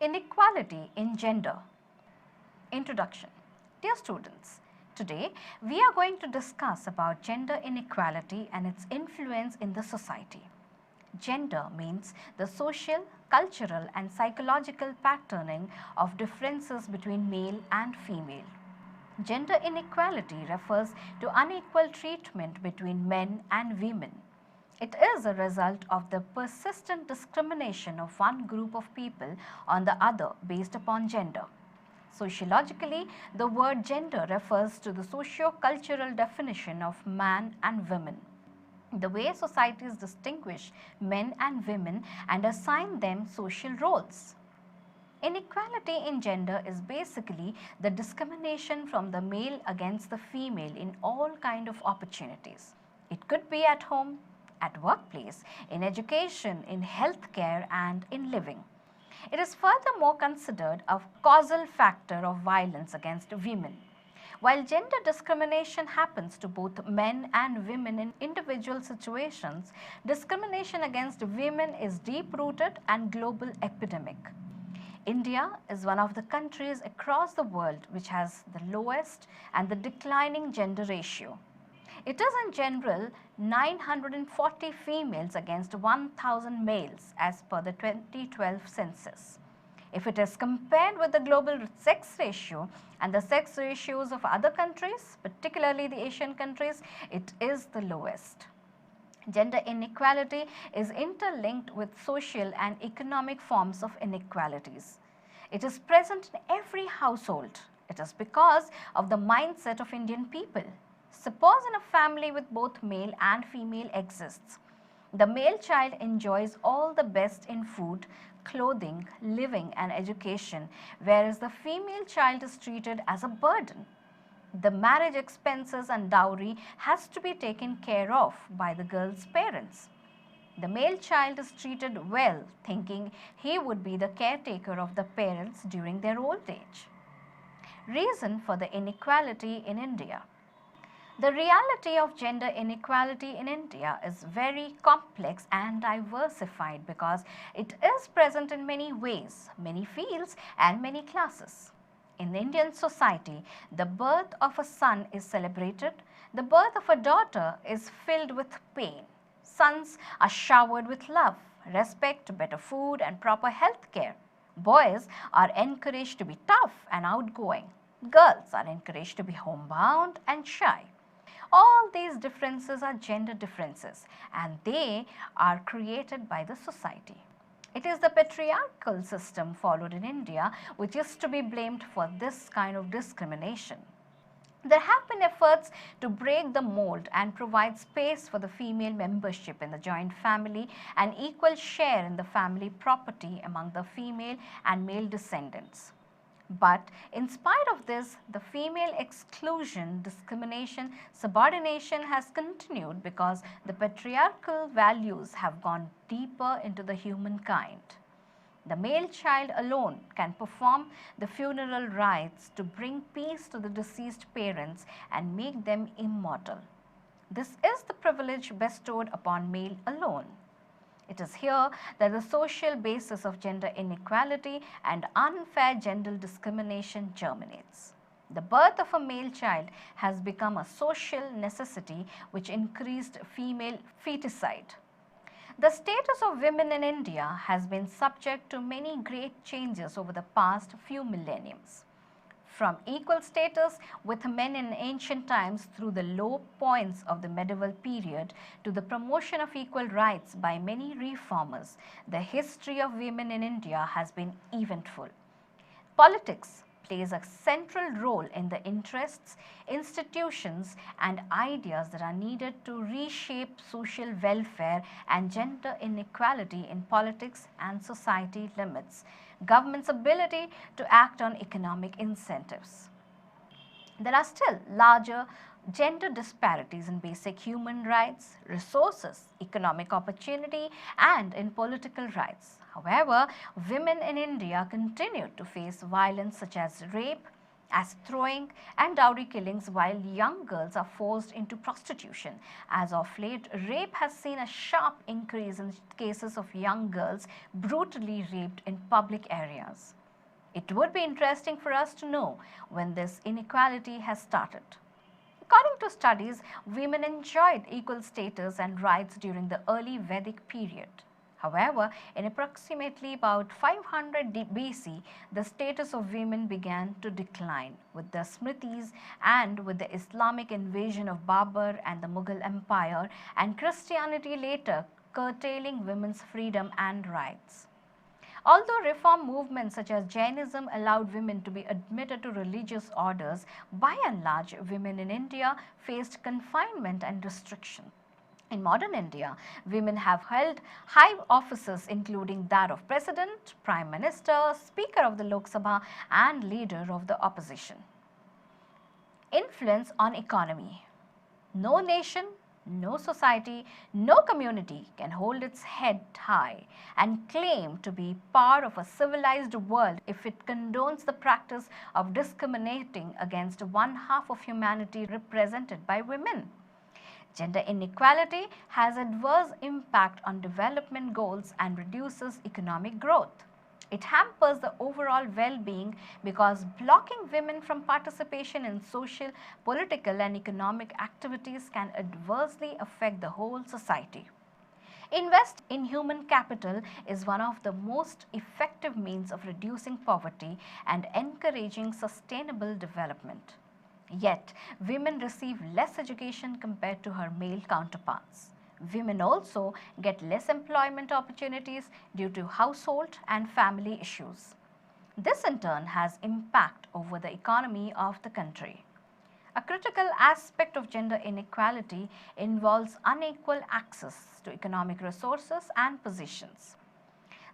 Inequality in gender. Introduction. Dear students, today we are going to discuss about gender inequality and its influence in the society. Gender means the social, cultural and psychological patterning of differences between male and female. Gender inequality refers to unequal treatment between men and women. It is a result of the persistent discrimination of one group of people on the other based upon gender. Sociologically, the word gender refers to the socio-cultural definition of man and woman. The way societies distinguish men and women and assign them social roles. Inequality in gender is basically the discrimination from the male against the female in all kinds of opportunities. It could be at home, at workplace, in education, in healthcare and in living. It is furthermore considered a causal factor of violence against women. While gender discrimination happens to both men and women in individual situations, discrimination against women is deep-rooted and global epidemic. India is one of the countries across the world which has the lowest and the declining gender ratio. It is in general 940 females against 1000 males as per the 2012 census. If it is compared with the global sex ratio and the sex ratios of other countries, particularly the Asian countries, it is the lowest. Gender inequality is interlinked with social and economic forms of inequalities. It is present in every household. It is because of the mindset of Indian people. Suppose in a family with both male and female exists. The male child enjoys all the best in food, clothing, living and education, whereas the female child is treated as a burden. The marriage expenses and dowry has to be taken care of by the girl's parents. The male child is treated well, thinking he would be the caretaker of the parents during their old age. Reason for the inequality in India. The reality of gender inequality in India is very complex and diversified because it is present in many ways, many fields and many classes. In Indian society, the birth of a son is celebrated, the birth of a daughter is filled with pain. Sons are showered with love, respect, better food and proper health care. Boys are encouraged to be tough and outgoing. Girls are encouraged to be homebound and shy. All these differences are gender differences and they are created by the society. It is the patriarchal system followed in India which is to be blamed for this kind of discrimination. There have been efforts to break the mold and provide space for the female membership in the joint family and equal share in the family property among the female and male descendants. But in spite of this, the female exclusion, discrimination, subordination has continued because the patriarchal values have gone deeper into the humankind. The male child alone can perform the funeral rites to bring peace to the deceased parents and make them immortal. This is the privilege bestowed upon male alone. It is here that the social basis of gender inequality and unfair gender discrimination germinates. The birth of a male child has become a social necessity which increased female feticide. The status of women in India has been subject to many great changes over the past few millenniums. From equal status with men in ancient times through the low points of the medieval period to the promotion of equal rights by many reformers, the history of women in India has been eventful. Politics plays a central role in the interests, institutions and ideas that are needed to reshape social welfare and gender inequality in politics and society limits government's ability to act on economic incentives. There are still larger gender disparities in basic human rights, resources, economic opportunity and in political rights. However, women in India continue to face violence such as rape, as throwing and dowry killings, while young girls are forced into prostitution. As of late, rape has seen a sharp increase in cases of young girls brutally raped in public areas. It would be interesting for us to know when this inequality has started. According to studies, women enjoyed equal status and rights during the early Vedic period. However, in approximately about 500 BC, the status of women began to decline with the Smritis and with the Islamic invasion of Babur and the Mughal Empire, and Christianity later curtailing women's freedom and rights. Although reform movements such as Jainism allowed women to be admitted to religious orders, by and large, women in India faced confinement and restriction. In modern India, women have held high offices including that of President, Prime Minister, Speaker of the Lok Sabha and Leader of the Opposition. Influence on economy. No nation, no society, no community can hold its head high and claim to be part of a civilized world if it condones the practice of discriminating against one half of humanity represented by women. Gender inequality has adverse impact on development goals and reduces economic growth. It hampers the overall well-being because blocking women from participation in social, political and economic activities can adversely affect the whole society. Invest in human capital is one of the most effective means of reducing poverty and encouraging sustainable development. Yet, women receive less education compared to her male counterparts. Women also get less employment opportunities due to household and family issues. This in turn has impact over the economy of the country. A critical aspect of gender inequality involves unequal access to economic resources and positions.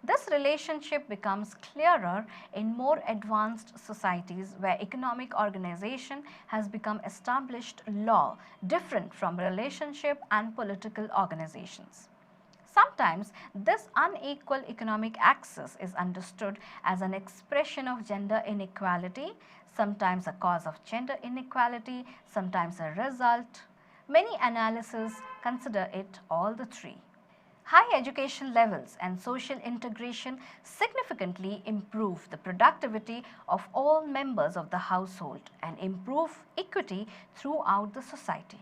This relationship becomes clearer in more advanced societies where economic organization has become established law different from relationship and political organizations. Sometimes this unequal economic access is understood as an expression of gender inequality, sometimes a cause of gender inequality, sometimes a result. Many analyses consider it all the three. High education levels and social integration significantly improve the productivity of all members of the household and improve equity throughout the society.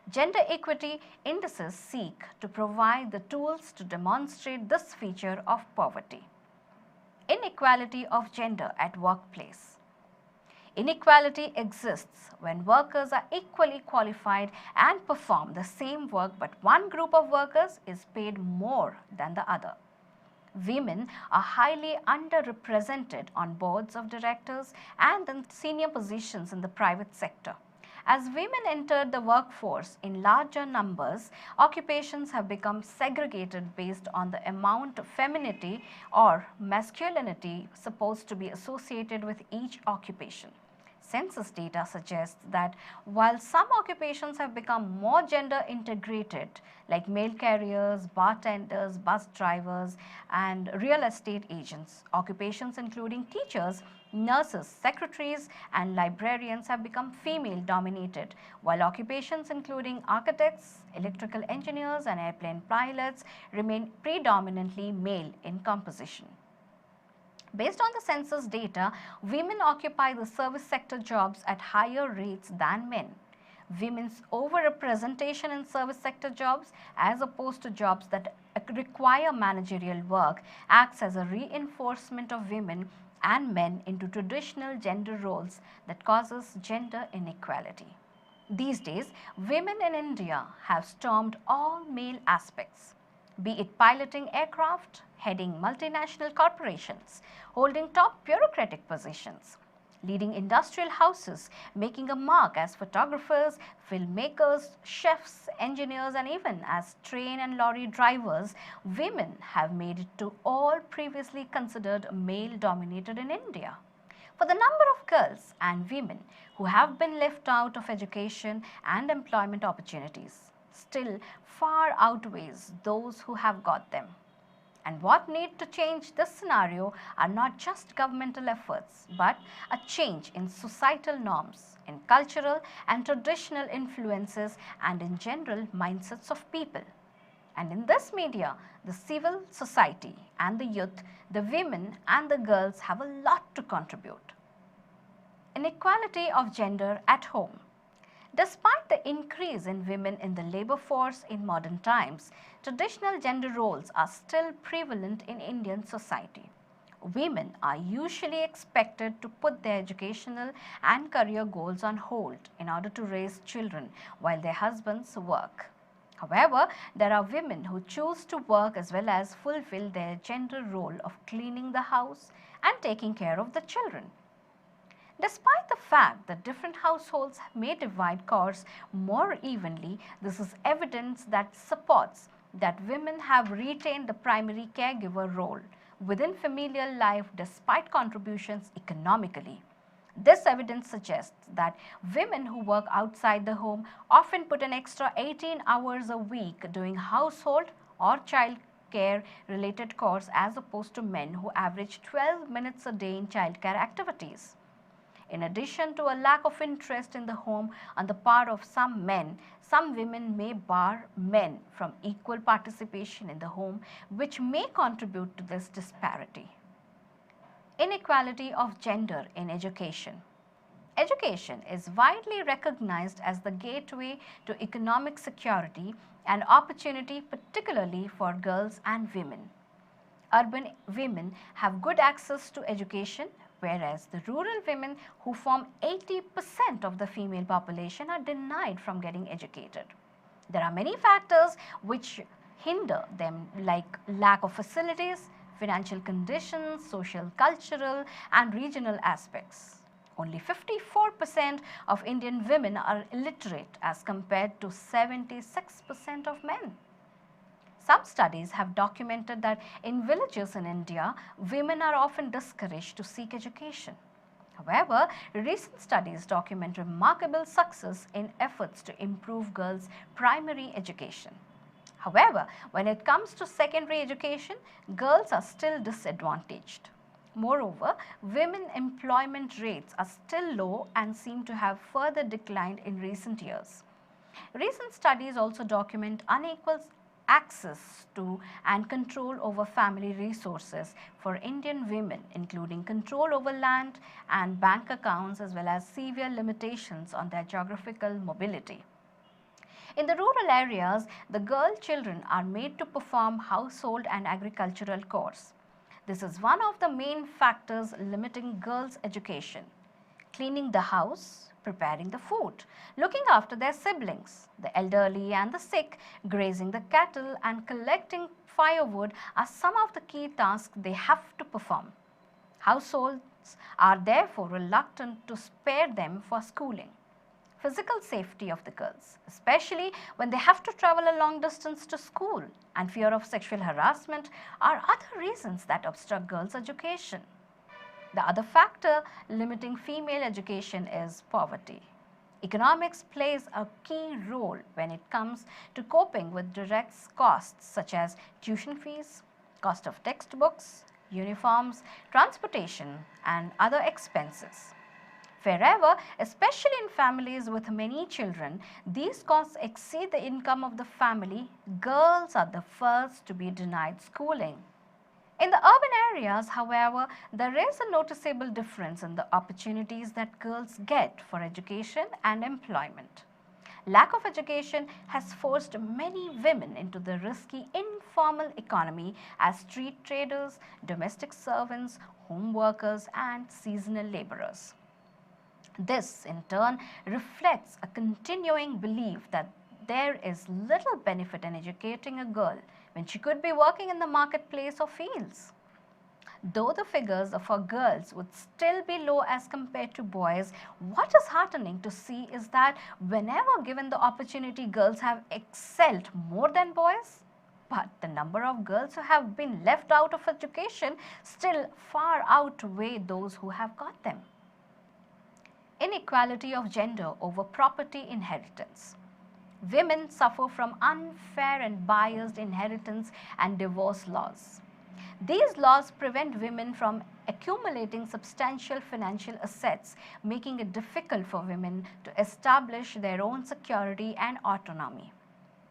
Gender equity indices seek to provide the tools to demonstrate this feature of poverty. Inequality of gender at workplace. Inequality exists when workers are equally qualified and perform the same work, but one group of workers is paid more than the other. Women are highly underrepresented on boards of directors and in senior positions in the private sector. As women entered the workforce in larger numbers, occupations have become segregated based on the amount of femininity or masculinity supposed to be associated with each occupation. Census data suggests that while some occupations have become more gender integrated, like mail carriers, bartenders, bus drivers, and real estate agents, occupations including teachers, nurses, secretaries, and librarians have become female dominated, while occupations including architects, electrical engineers, and airplane pilots remain predominantly male in composition. Based on the census data, women occupy the service sector jobs at higher rates than men. Women's overrepresentation in service sector jobs, as opposed to jobs that require managerial work, acts as a reinforcement of women and men into traditional gender roles that causes gender inequality. These days, women in India have stormed all male aspects, be it piloting aircraft, heading multinational corporations, holding top bureaucratic positions, leading industrial houses, making a mark as photographers, filmmakers, chefs, engineers, and even as train and lorry drivers. Women have made it to all previously considered male-dominated in India. For the number of girls and women who have been left out of education and employment opportunities, still far outweighs those who have got them. And what need to change this scenario are not just governmental efforts, but a change in societal norms, in cultural and traditional influences, and in general mindsets of people. And in this media, the civil society and the youth, the women and the girls have a lot to contribute. Inequality of gender at home. Despite the increase in women in the labor force in modern times, traditional gender roles are still prevalent in Indian society. Women are usually expected to put their educational and career goals on hold in order to raise children while their husbands work. However, there are women who choose to work as well as fulfill their gender role of cleaning the house and taking care of the children. Despite the fact that different households may divide chores more evenly, this is evidence that supports that women have retained the primary caregiver role within familial life despite contributions economically. This evidence suggests that women who work outside the home often put an extra 18 hours a week doing household or child care related chores as opposed to men who average 12 minutes a day in childcare activities. In addition to a lack of interest in the home on the part of some men, some women may bar men from equal participation in the home, which may contribute to this disparity. Inequality of gender in education. Education is widely recognized as the gateway to economic security and opportunity, particularly for girls and women. Urban women have good access to education, whereas the rural women, who form 80% of the female population, are denied from getting educated. There are many factors which hinder them, like lack of facilities, financial conditions, social, cultural and regional aspects. Only 54% of Indian women are illiterate as compared to 76% of men. Some studies have documented that in villages in India, women are often discouraged to seek education. However, recent studies document remarkable success in efforts to improve girls' primary education. However, when it comes to secondary education, girls are still disadvantaged. Moreover, women employment rates are still low and seem to have further declined in recent years. Recent studies also document unequal access to and control over family resources for Indian women, including control over land and bank accounts, as well as severe limitations on their geographical mobility. In the rural areas, the girl children are made to perform household and agricultural chores. This is one of the main factors limiting girls' education. Cleaning the house, preparing the food, looking after their siblings, the elderly and the sick, grazing the cattle and collecting firewood are some of the key tasks they have to perform. Households are therefore reluctant to spare them for schooling. Physical safety of the girls, especially when they have to travel a long distance to school, and fear of sexual harassment are other reasons that obstruct girls' education. The other factor limiting female education is poverty. Economics plays a key role when it comes to coping with direct costs such as tuition fees, cost of textbooks, uniforms, transportation, and other expenses. Wherever, especially in families with many children, these costs exceed the income of the family, girls are the first to be denied schooling. In the urban areas, however, there is a noticeable difference in the opportunities that girls get for education and employment. Lack of education has forced many women into the risky informal economy as street traders, domestic servants, home workers, and seasonal laborers. This, in turn, reflects a continuing belief that there is little benefit in educating a girl when she could be working in the marketplace or fields. Though the figures for girls would still be low as compared to boys, what is heartening to see is that whenever given the opportunity, girls have excelled more than boys. But the number of girls who have been left out of education still far outweigh those who have got them. Inequality of gender over property inheritance. Women suffer from unfair and biased inheritance and divorce laws. These laws prevent women from accumulating substantial financial assets, making it difficult for women to establish their own security and autonomy.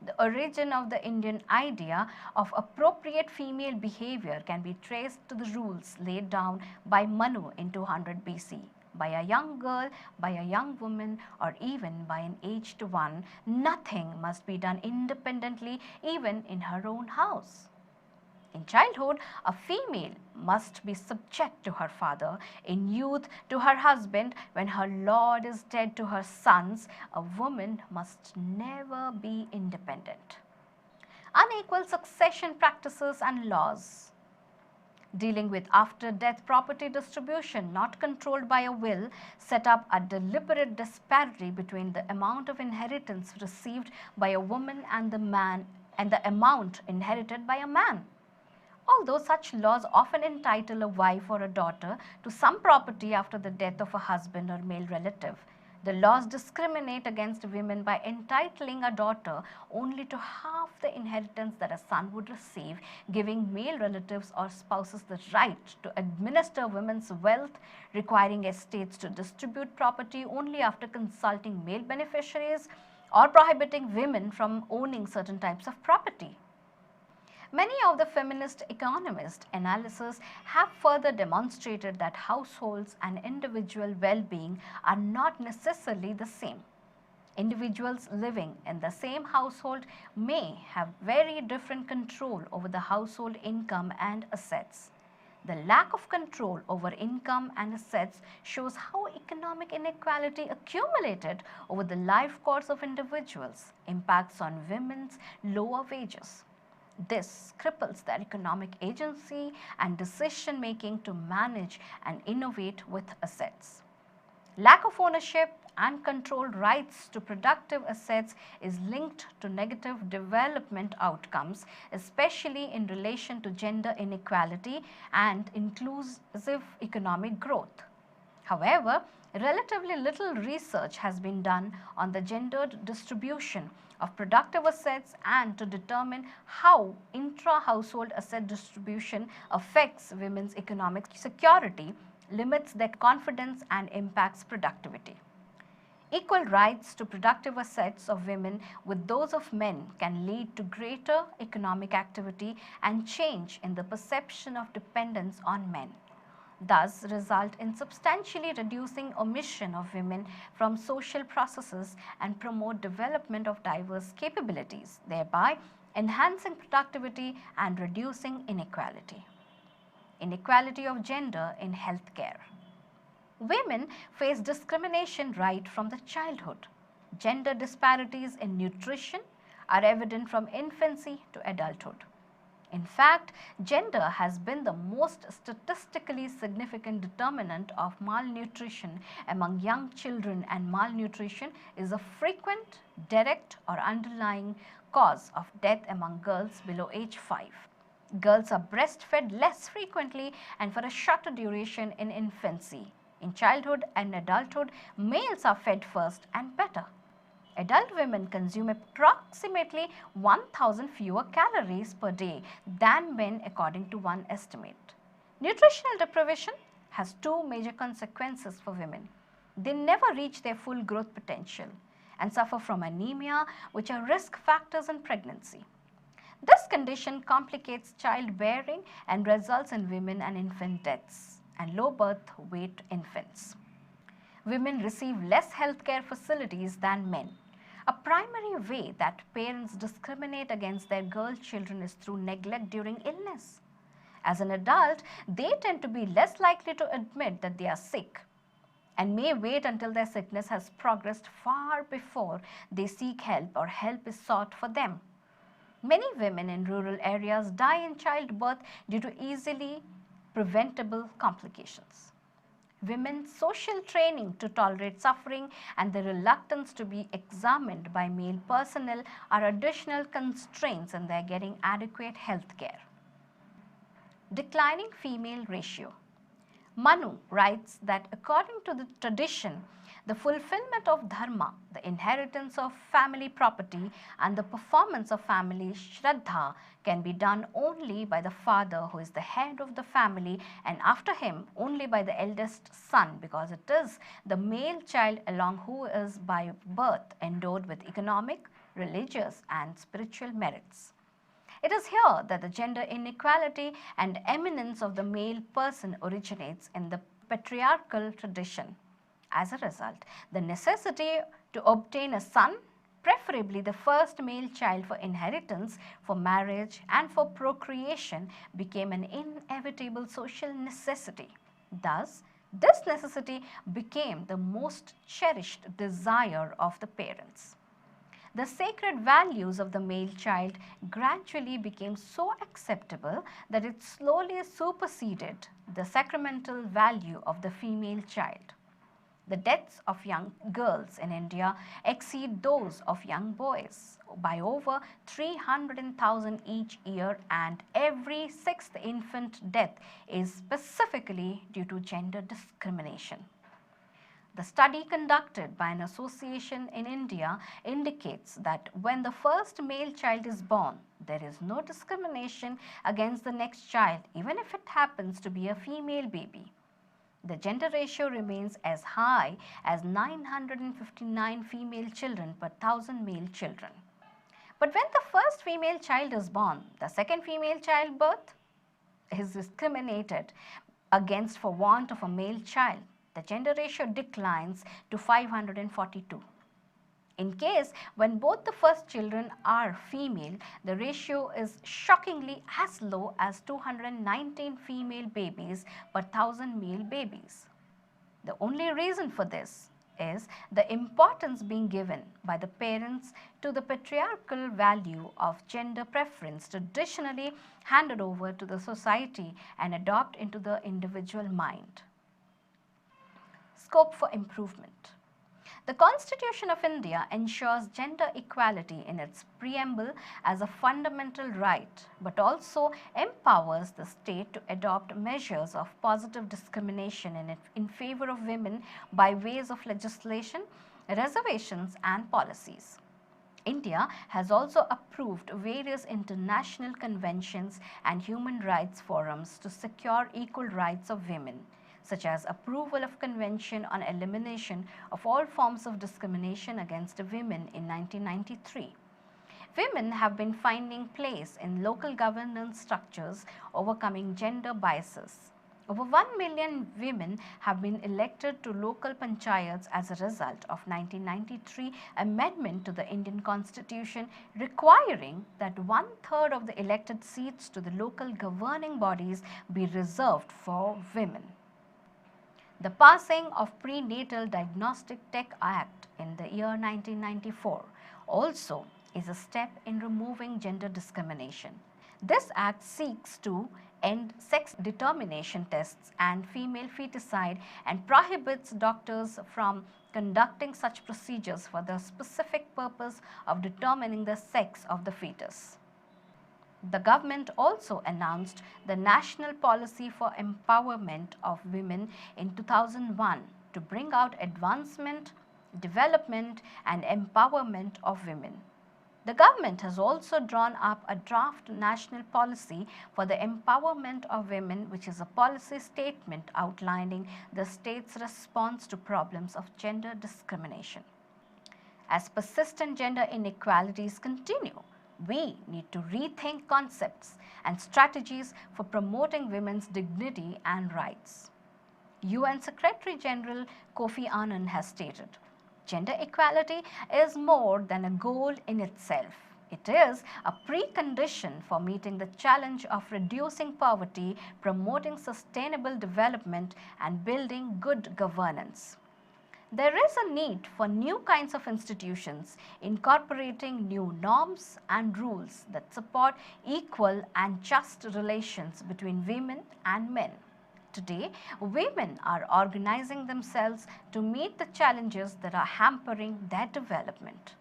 The origin of the Indian idea of appropriate female behavior can be traced to the rules laid down by Manu in 200 BC. By a young girl, by a young woman, or even by an aged one, nothing must be done independently, even in her own house. In childhood, a female must be subject to her father, in youth to her husband, when her lord is dead to her sons. A woman must never be independent. Unequal succession practices and laws. Dealing with after-death property distribution not controlled by a will set up a deliberate disparity between the amount of inheritance received by a woman and the man and the amount inherited by a man. Although such laws often entitle a wife or a daughter to some property after the death of a husband or male relative, the laws discriminate against women by entitling a daughter only to half the inheritance that a son would receive, giving male relatives or spouses the right to administer women's wealth, requiring estates to distribute property only after consulting male beneficiaries, or prohibiting women from owning certain types of property. Many of the feminist economist analyses have further demonstrated that households and individual well-being are not necessarily the same. Individuals living in the same household may have very different control over the household income and assets. The lack of control over income and assets shows how economic inequality accumulated over the life course of individuals impacts on women's lower wages. This cripples their economic agency and decision making to manage and innovate with assets. Lack of ownership and controlled rights to productive assets is linked to negative development outcomes, especially in relation to gender inequality and inclusive economic growth. However, relatively little research has been done on the gendered distribution of productive assets and to determine how intra-household asset distribution affects women's economic security, limits their confidence and impacts productivity. Equal rights to productive assets of women with those of men can lead to greater economic activity and change in the perception of dependence on men, thus result in substantially reducing omission of women from social processes and promote development of diverse capabilities, thereby enhancing productivity and reducing inequality. Inequality of gender in healthcare. Women face discrimination right from the childhood. Gender disparities in nutrition are evident from infancy to adulthood. In fact, gender has been the most statistically significant determinant of malnutrition among young children, and malnutrition is a frequent, direct or underlying cause of death among girls below age 5. Girls are breastfed less frequently and for a shorter duration in infancy. In childhood and adulthood, males are fed first and better. Adult women consume approximately 1,000 fewer calories per day than men according to one estimate. Nutritional deprivation has two major consequences for women. They never reach their full growth potential and suffer from anemia, which are risk factors in pregnancy. This condition complicates childbearing and results in women and infant deaths and low birth weight infants. Women receive less healthcare facilities than men. A primary way that parents discriminate against their girl children is through neglect during illness. As an adult, they tend to be less likely to admit that they are sick and may wait until their sickness has progressed far before they seek help or help is sought for them. Many women in rural areas die in childbirth due to easily preventable complications. Women's social training to tolerate suffering and the reluctance to be examined by male personnel are additional constraints in their getting adequate health care. Declining female ratio. Manu writes that according to the tradition, The fulfillment of dharma, the inheritance of family property, and the performance of family shraddha can be done only by the father, who is the head of the family, and after him only by the eldest son, because it is the male child along who is by birth endowed with economic, religious, and spiritual merits. It is here that the gender inequality and eminence of the male person originates in the patriarchal tradition. As a result, the necessity to obtain a son, preferably the first male child for inheritance, for marriage, and for procreation, became an inevitable social necessity. Thus, this necessity became the most cherished desire of the parents. The sacred values of the male child gradually became so acceptable that it slowly superseded the sacramental value of the female child. The deaths of young girls in India exceed those of young boys by over 300,000 each year, and every sixth infant death is specifically due to gender discrimination. The study conducted by an association in India indicates that when the first male child is born, there is no discrimination against the next child, even if it happens to be a female baby. The gender ratio remains as high as 959 female children per 1,000 male children. But when the first female child is born, the second female childbirth is discriminated against for want of a male child. The gender ratio declines to 542. In case when both the first children are female, the ratio is shockingly as low as 219 female babies per 1,000 male babies. The only reason for this is the importance being given by the parents to the patriarchal value of gender preference traditionally handed over to the society and adopted into the individual mind. Scope for improvement. The Constitution of India ensures gender equality in its preamble as a fundamental right, but also empowers the state to adopt measures of positive discrimination in favor of women by ways of legislation, reservations, and policies. India has also approved various international conventions and human rights forums to secure equal rights of women, such as approval of Convention on Elimination of All Forms of Discrimination Against Women in 1993. Women have been finding place in local governance structures, overcoming gender biases. Over 1 million women have been elected to local panchayats as a result of 1993 amendment to the Indian Constitution requiring that 1/3 of the elected seats to the local governing bodies be reserved for women. The passing of Prenatal Diagnostic Tech Act in the year 1994 also is a step in removing gender discrimination. This act seeks to end sex determination tests and female feticide and prohibits doctors from conducting such procedures for the specific purpose of determining the sex of the fetus. The government also announced the National Policy for Empowerment of Women in 2001 to bring out advancement, development, and empowerment of women. The government has also drawn up a draft national policy for the empowerment of women, which is a policy statement outlining the state's response to problems of gender discrimination. As persistent gender inequalities continue, we need to rethink concepts and strategies for promoting women's dignity and rights. UN Secretary General Kofi Annan has stated, "Gender equality is more than a goal in itself. It is a precondition for meeting the challenge of reducing poverty, promoting sustainable development, and building good governance." There is a need for new kinds of institutions incorporating new norms and rules that support equal and just relations between women and men. Today, women are organizing themselves to meet the challenges that are hampering their development.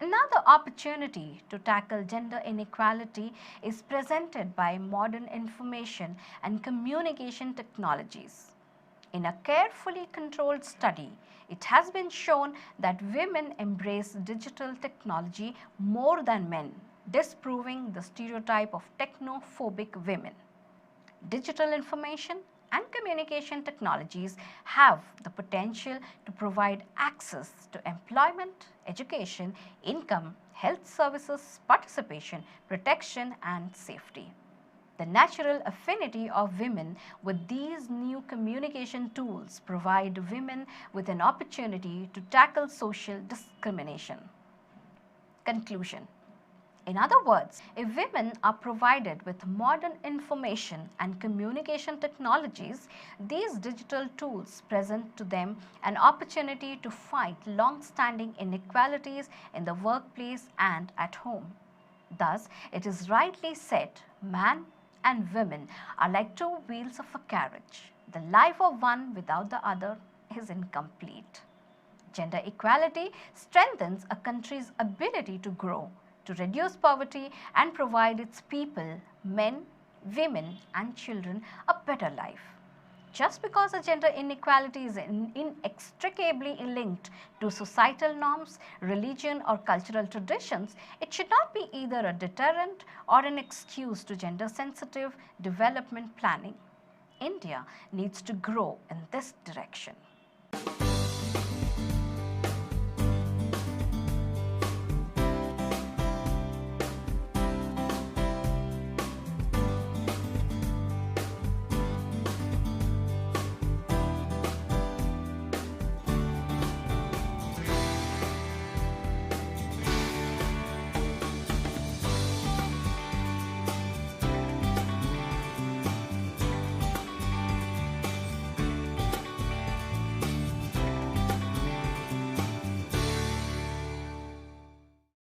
Another opportunity to tackle gender inequality is presented by modern information and communication technologies. In a carefully controlled study, it has been shown that women embrace digital technology more than men, disproving the stereotype of technophobic women. Digital information and communication technologies have the potential to provide access to employment, education, income, health services, participation, protection, and safety. The natural affinity of women with these new communication tools provide women with an opportunity to tackle social discrimination. Conclusion. In other words, if women are provided with modern information and communication technologies, these digital tools present to them an opportunity to fight long-standing inequalities in the workplace and at home. Thus, it is rightly said, man and women are like two wheels of a carriage. The life of one without the other is incomplete. Gender equality strengthens a country's ability to grow, to reduce poverty and provide its people, men, women and children a better life. Just because a gender inequality is inextricably linked to societal norms, religion or cultural traditions, it should not be either a deterrent or an excuse to gender-sensitive development planning. India needs to grow in this direction.